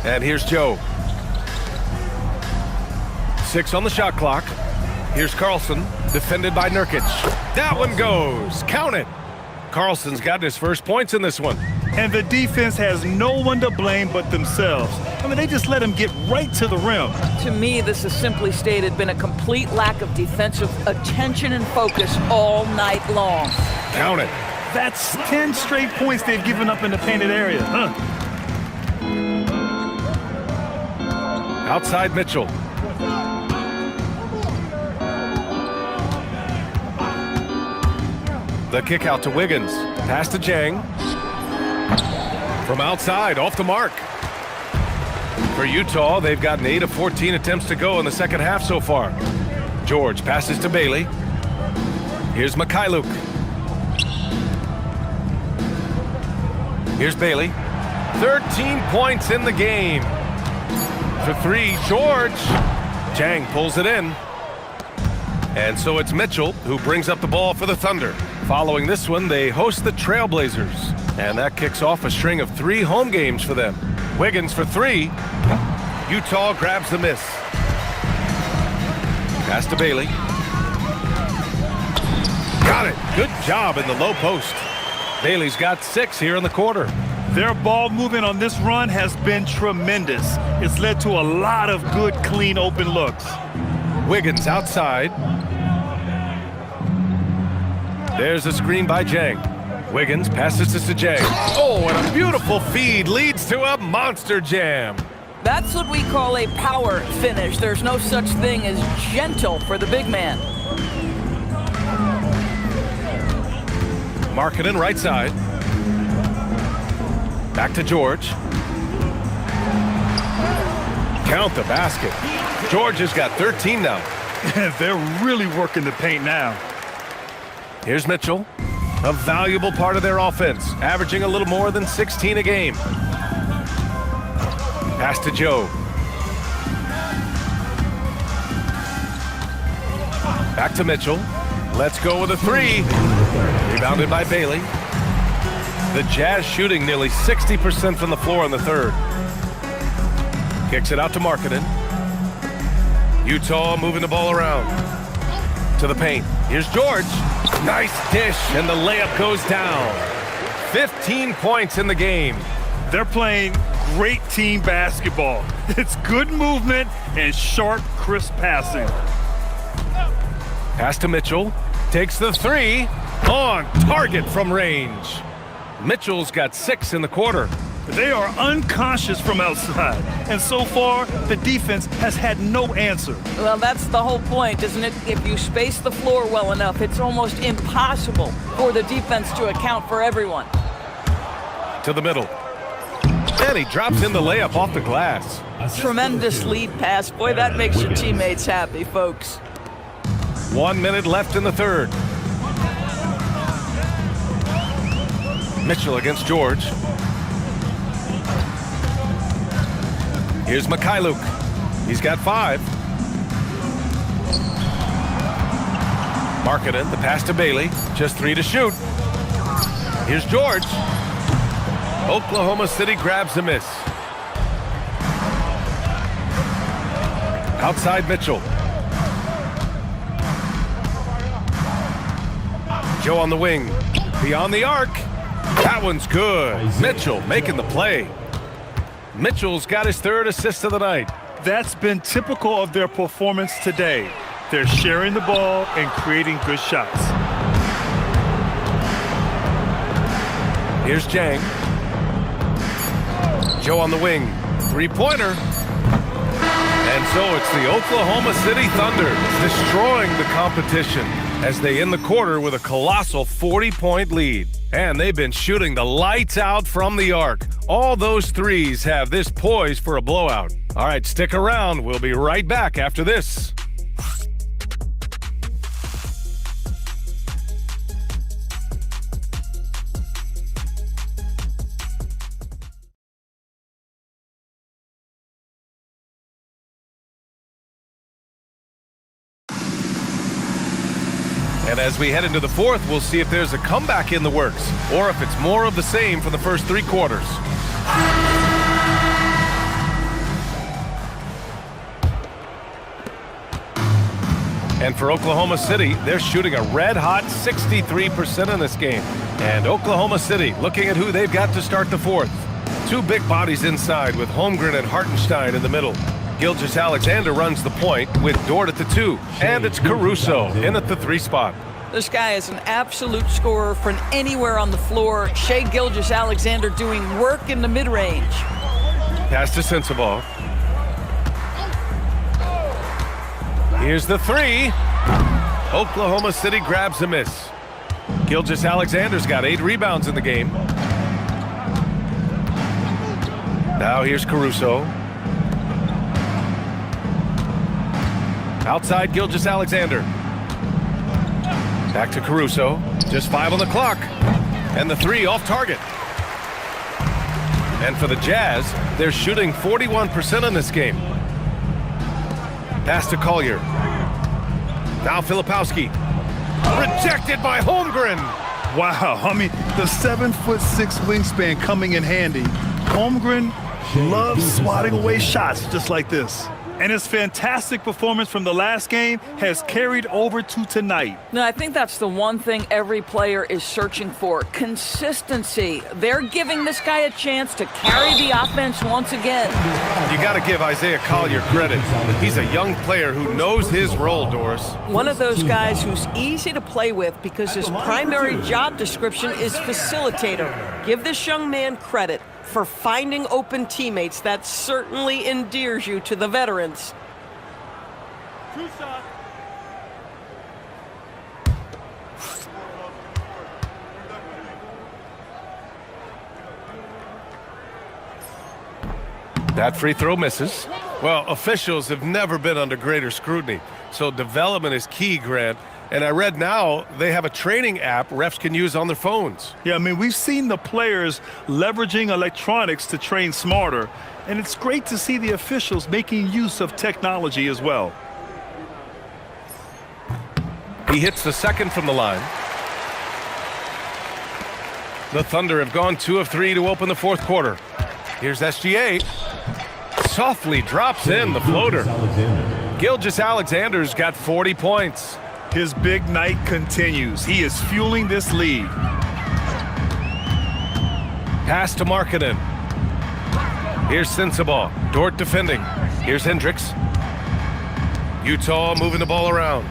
And here's Joe. 6 on the shot clock. Here's Carlson, defended by Nurkic. That one goes. Count it. Carlson's got his first points in this one. And the defense has no one to blame but themselves. I mean, they just let him get right to the rim. To me, this is simply stated been a complete lack of defensive attention and focus all night long. Count it. That's 10 straight points they've given up in the painted area, huh? Outside Mitchell. The kick out to Wiggins. Pass to Jang. From outside, off the mark. For Utah, they've gotten 8 of 14 attempts to go in the second half so far. George passes to Bailey. Here's Mikhailuk. Here's Bailey. 13 points in the game. For 3, George. Jang pulls it in. And so it's Mitchell who brings up the ball for the Thunder. Following this one, they host the Trailblazers. And that kicks off a string of 3 home games for them. Wiggins for 3. Utah grabs the miss. Pass to Bailey. Got it. Good job in the low post. Bailey's got 6 here in the quarter. Their ball movement on this run has been tremendous. It's led to a lot of good, clean, open looks. Wiggins outside. There's a screen by Jang. Wiggins passes to Sajay. Oh, and a beautiful feed leads to a monster jam. That's what we call a power finish. There's no such thing as gentle for the big man. Markkanen right side. Back to George. Count the basket. George has got 13 now. They're really working the paint now. Here's Mitchell, a valuable part of their offense, averaging a little more than 16 a game. Pass to Joe. Back to Mitchell. Let's go with a 3. Rebounded by Bailey. The Jazz shooting nearly 60% from the floor in the third. Kicks it out to Markkanen. Utah moving the ball around. To the paint. Here's George. Nice dish, and the layup goes down. 15 points in the game. They're playing great team basketball. It's good movement and sharp, crisp passing. Pass to Mitchell. Takes the 3. On target from range. Mitchell's got 6 in the quarter. They are unconscious from outside, and so far, the defense has had no answer. Well, that's the whole point, isn't it? If you space the floor well enough, it's almost impossible for the defense to account for everyone. To the middle. And he drops in the layup off the glass. Tremendous lead pass. Boy, that makes your teammates happy, folks. 1 minute left in the third. Mitchell against George. Here's Mikhailuk. He's got 5. Markkanen, the pass to Bailey. Just 3 to shoot. Here's George. Oklahoma City grabs a miss. Outside Mitchell. Joe on the wing. Beyond the arc. That one's good. Mitchell making the play. Mitchell's got his 3rd assist of the night. That's been typical of their performance today. They're sharing the ball and creating good shots. Here's Jang. Joe on the wing. 3-pointer. And so it's the Oklahoma City Thunder destroying the competition as they end the quarter with a colossal 40-point lead. And they've been shooting the lights out from the arc. All those threes have this poised for a blowout. All right, stick around. We'll be right back after this. And as we head into the 4th, we'll see if there's a comeback in the works or if it's more of the same for the first 3 quarters. And for Oklahoma City, they're shooting a red-hot 63% in this game. And Oklahoma City looking at who they've got to start the 4th. 2 big bodies inside with Holmgren and Hartenstein in the middle. Gilgeous-Alexander runs the point with Dort at the 2. And it's Caruso in at the 3 spot. This guy is an absolute scorer from anywhere on the floor. Shai Gilgeous-Alexander doing work in the mid-range. Pass to Sensabaugh. Here's the 3. Oklahoma City grabs a miss. Gilgeous-Alexander's got 8 rebounds in the game. Now here's Caruso. Outside Gilgeous-Alexander. Back to Caruso. Just 5 on the clock. And the 3 off target. And for the Jazz, they're shooting 41% in this game. Pass to Collier. Now Filipowski. Rejected by Holmgren. Wow, I mean, the 7'6" wingspan coming in handy. Holmgren loves swatting away shots just like this. And his fantastic performance from the last game has carried over to tonight. No, I think that's the one thing every player is searching for. Consistency. They're giving this guy a chance to carry the offense once again. You got to give Isaiah Collier credit. He's a young player who knows his role, Doris. One of those guys who's easy to play with because his primary job description is facilitator. Give this young man credit for finding open teammates. That certainly endears you to the veterans. That free throw misses. Well, officials have never been under greater scrutiny, so development is key, Grant. And I read now they have a training app refs can use on their phones. Yeah, I mean, we've seen the players leveraging electronics to train smarter, and it's great to see the officials making use of technology as well. He hits the second from the line. The Thunder have gone 2 of 3 to open the 4th quarter. Here's SGA. Softly drops in the floater. Gilgeous-Alexander's got 40 points. His big night continues. He is fueling this lead. Pass to Markkanen. Here's Sensabaugh. Dort defending. Here's Hendricks. Utah moving the ball around.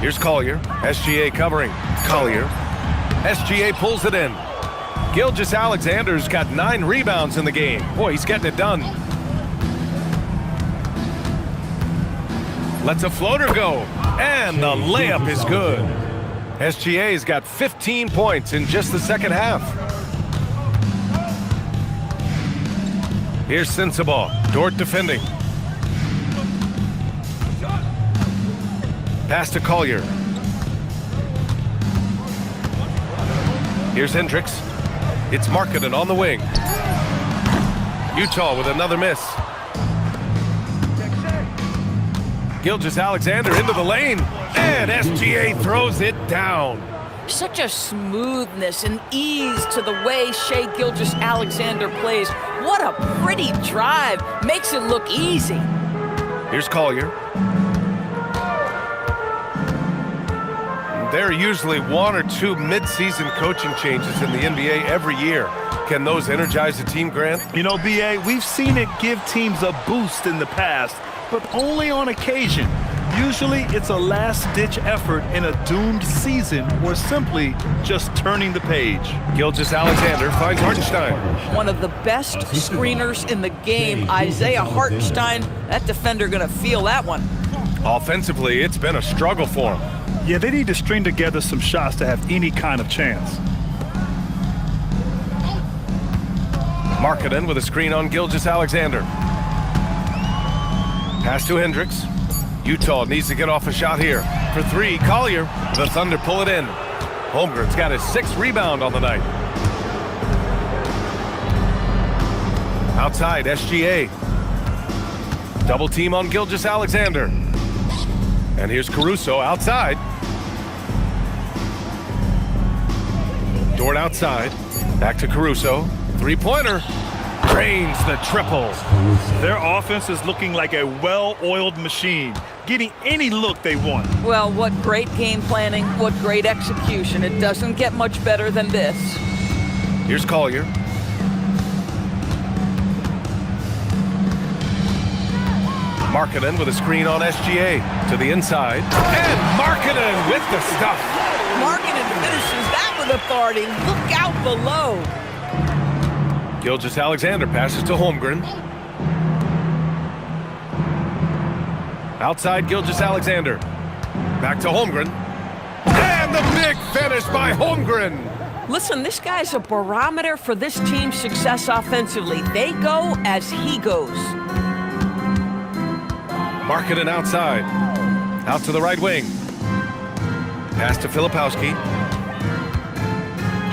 Here's Collier. SGA covering. Collier. SGA pulls it in. Gilgeous-Alexander's got 9 rebounds in the game. Boy, he's getting it done. Lets a floater go. And the layup is good. SGA's got 15 points in just the second half. Here's Sensabaugh. Dort defending. Pass to Collier. Here's Hendricks. It's Markkanen on the wing. Utah with another miss. Gilgeous-Alexander into the lane, and SGA throws it down. Such a smoothness and ease to the way Shai Gilgeous-Alexander plays. What a pretty drive. Makes it look easy. Here's Collier. There are usually one or two mid-season coaching changes in the NBA every year. Can those energize the team, Grant? You know, B.A., we've seen it give teams a boost in the past, but only on occasion. Usually it's a last-ditch effort in a doomed season or simply just turning the page. Gilgeous-Alexander finds Hartenstein. One of the best screeners in the game, Isaiah Hartenstein. That defender gonna feel that one. Offensively, it's been a struggle for him. Yeah, they need to string together some shots to have any kind of chance. Markkanen with a screen on Gilgeous-Alexander. Pass to Hendricks. Utah needs to get off a shot here. For three, Collier. The Thunder pull it in. Holmgren's got his 6th rebound on the night. Outside, SGA. Double team on Gilgeous-Alexander. And here's Caruso outside. Dort outside. Back to Caruso. Three-pointer. Drains the triple. Their offense is looking like a well-oiled machine, getting any look they want. Well, what great game planning, what great execution. It doesn't get much better than this. Here's Collier. Markkanen with a screen on SGA. To the inside. And Markkanen with the stuff. Markkanen finishes that with authority. Look out below. Gilgeous-Alexander passes to Holmgren. Outside Gilgeous-Alexander. Back to Holmgren. And the big finish by Holmgren. Listen, this guy's a barometer for this team's success offensively. They go as he goes. Markkanen outside. Out to the right wing. Pass to Filipowski.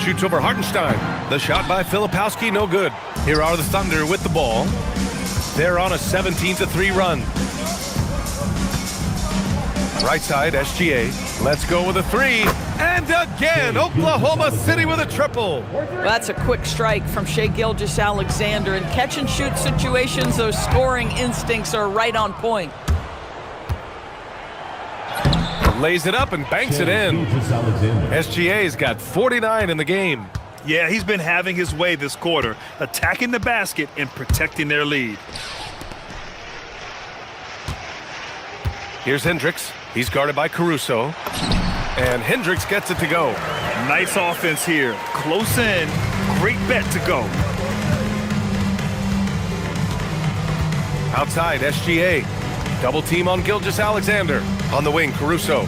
Shoots over Hartenstein. The shot by Filipowski, no good. Here are the Thunder with the ball. They're on a 17-3 run. Right side, SGA. Let's go with a three. And again, Oklahoma City with a triple. That's a quick strike from Shai Gilgeous-Alexander. In catch-and-shoot situations, those scoring instincts are right on point. Lays it up and banks it in. SGA's got 49 in the game. Yeah, he's been having his way this quarter, attacking the basket and protecting their lead. Here's Hendricks. He's guarded by Caruso. And Hendricks gets it to go. Nice offense here. Close in. Great bet to go. Outside, SGA. Double team on Gilgeous-Alexander. On the wing, Caruso.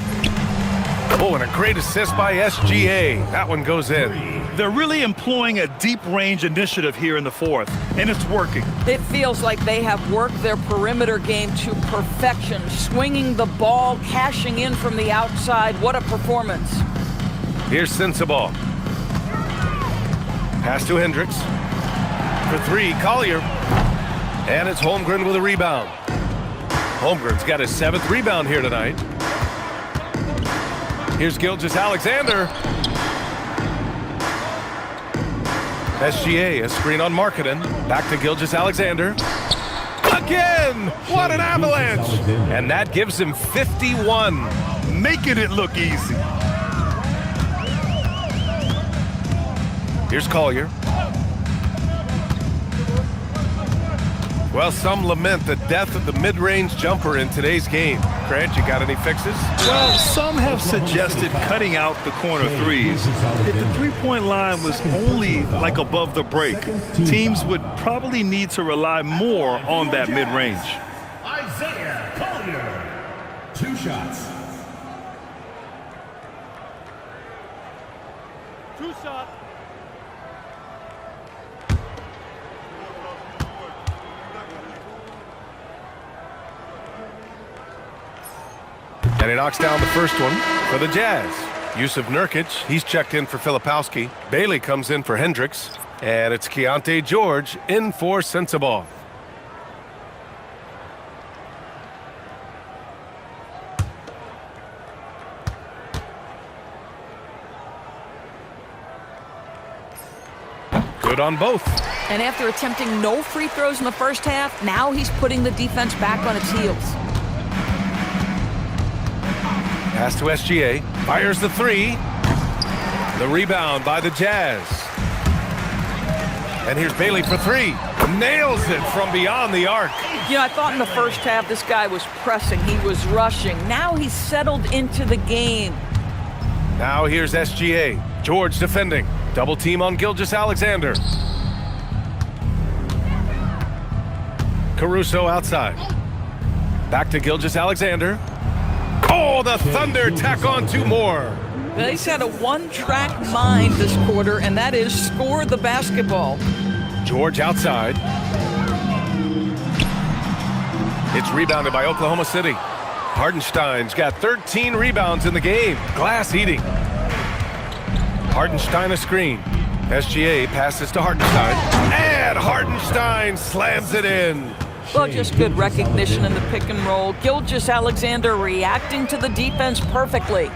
Oh, and a great assist by SGA. That one goes in. They're really employing a deep range initiative here in the fourth, and it's working. It feels like they have worked their perimeter game to perfection, swinging the ball, cashing in from the outside. What a performance. Here's Sensabaugh. Pass to Hendricks. For three, Collier. And it's Holmgren with a rebound. Holmgren's got his 7th rebound here tonight. Here's Gilgeous-Alexander. SGA, a screen on Markkanen. Back to Gilgeous-Alexander. Again! What an avalanche! And that gives him 51. Making it look easy. Here's Collier. Well, some lament the death of the mid-range jumper in today's game. Grant, you got any fixes? Well, some have suggested cutting out the corner threes. If the three-point line was only like above the break, teams would probably need to rely more on that mid-range. Isaiah Collier. 2 shots. 2 shots. And he knocks down the first one for the Jazz. Yusuf Nurkic, he's checked in for Filipowski. Bailey comes in for Hendricks. And it's Keontae George in for Sensabaugh. Good on both. And after attempting no free throws in the first half, now he's putting the defense back on its heels. Pass to SGA. Fires the three. The rebound by the Jazz. And here's Bailey for three. Nails it from beyond the arc. You know, I thought in the first half this guy was pressing. He was rushing. Now he's settled into the game. Now here's SGA. George defending. Double team on Gilgeous-Alexander. Caruso outside. Back to Gilgeous-Alexander. Oh, the Thunder tack on two more. He's had a one-track mind this quarter, and that is score the basketball. George outside. It's rebounded by Oklahoma City. Hardenstein's got 13 rebounds in the game. Glass eating. Hardenstein a screen. SGA passes to Hardenstein. And Hardenstein slams it in. Well, just good recognition in the pick and roll. Gilgeous-Alexander reacting to the defense perfectly.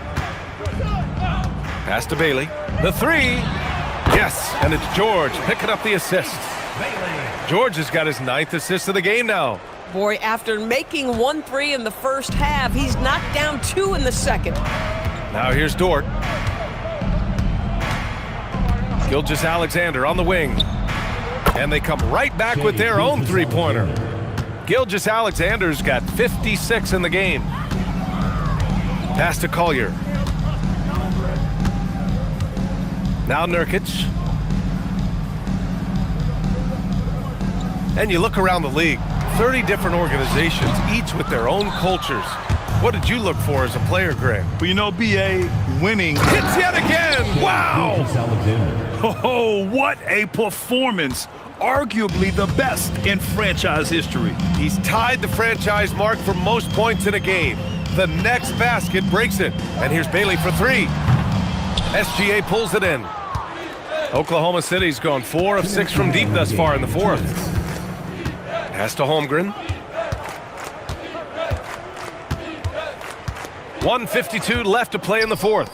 Pass to Bailey. The three. Yes, and it's George picking up the assist. George has got his 9th assist of the game now. Boy, after making 1 3 in the first half, he's knocked down 2 in the second. Now here's Dort. Gilgeous-Alexander on the wing. And they come right back with their own three-pointer. Gilgeous-Alexander's got 56 in the game. Pass to Collier. Now Nurkic. And you look around the league, 30 different organizations, each with their own cultures. What did you look for as a player, Greg? Well, you know, BA, winning. Hits yet again! Wow! Oh, what a performance. Arguably the best in franchise history. He's tied the franchise mark for most points in a game. The next basket breaks it. And here's Bailey for three. SGA pulls it in. Oklahoma City's gone 4 of 6 from deep thus far in the fourth. Pass to Holmgren. 1:52 left to play in the fourth.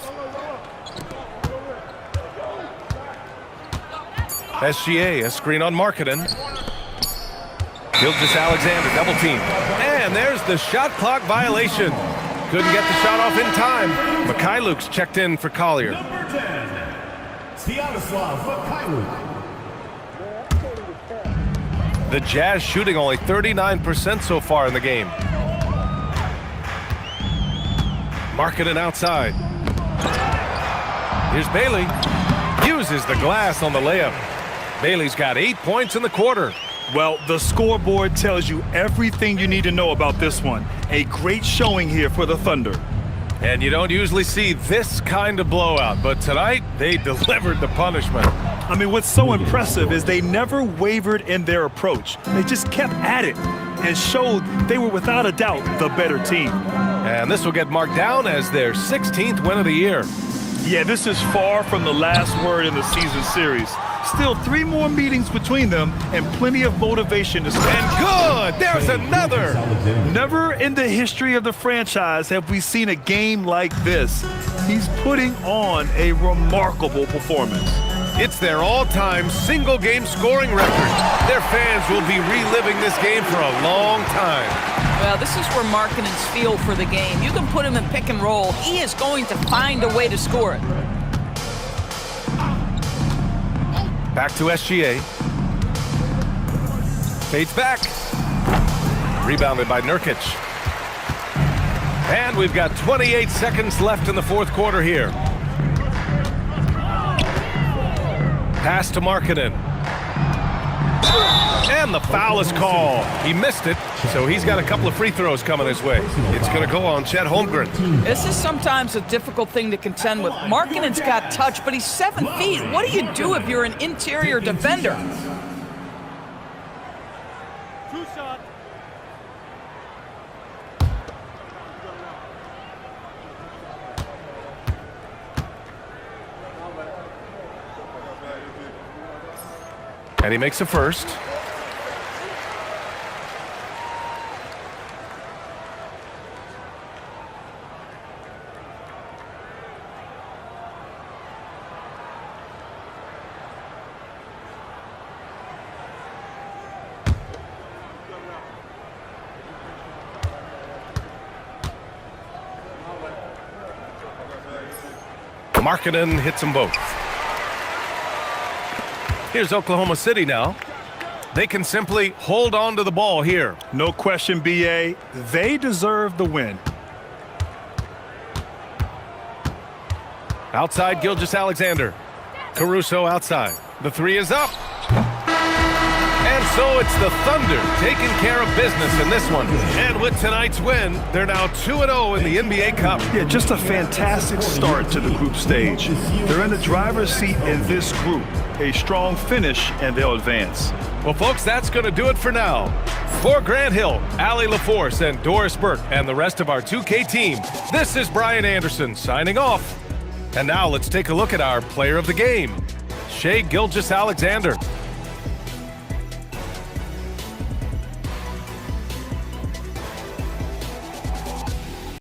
SGA, a screen on Markkanen. Gilgeous-Alexander, double team. And there's the shot clock violation. Couldn't get the shot off in time. Mikhailuk's checked in for Collier. Number 10, Stanislav Mikhailuk. The Jazz shooting only 39% so far in the game. Markkanen outside. Here's Bailey. Uses the glass on the layup. Bailey's got 8 points in the quarter. Well, the scoreboard tells you everything you need to know about this one. A great showing here for the Thunder. And you don't usually see this kind of blowout, but tonight they delivered the punishment. I mean, what's so impressive is they never wavered in their approach. They just kept at it and showed they were without a doubt the better team. And this will get marked down as their 16th win of the year. Yeah, this is far from the last word in the season series. Still 3 more meetings between them and plenty of motivation to spend. And good! There's another! Never in the history of the franchise have we seen a game like this. He's putting on a remarkable performance. It's their all-time single-game scoring record. Their fans will be reliving this game for a long time. Well, this is where Markkanen's feel for the game. You can put him in pick and roll. He is going to find a way to score it. Back to SGA. Fades back. Rebounded by Nurkic. And we've got 28 seconds left in the fourth quarter here. Pass to Markkanen. And the foul is called. He missed it, so he's got a couple of free throws coming his way. It's going to go on Chet Holmgren. This is sometimes a difficult thing to contend with. Markkanen's got touch, but he's 7 feet. What do you do if you're an interior defender? And he makes a first. Markkanen hits them both. Here's Oklahoma City now. They can simply hold on to the ball here. No question, B.A. They deserve the win. Outside, Gilgeous-Alexander. Caruso outside. The three is up. And so it's the Thunder taking care of business in this one. And with tonight's win, they're now 2-0 in the NBA Cup. Yeah, just a fantastic start to the group stage. They're in the driver's seat in this group. A strong finish, and they'll advance. Well, folks, that's going to do it for now. For Grant Hill, Allie LaForce, and Doris Burke, and the rest of our 2K team, this is Brian Anderson signing off. And now let's take a look at our player of the game, Shai Gilgeous-Alexander.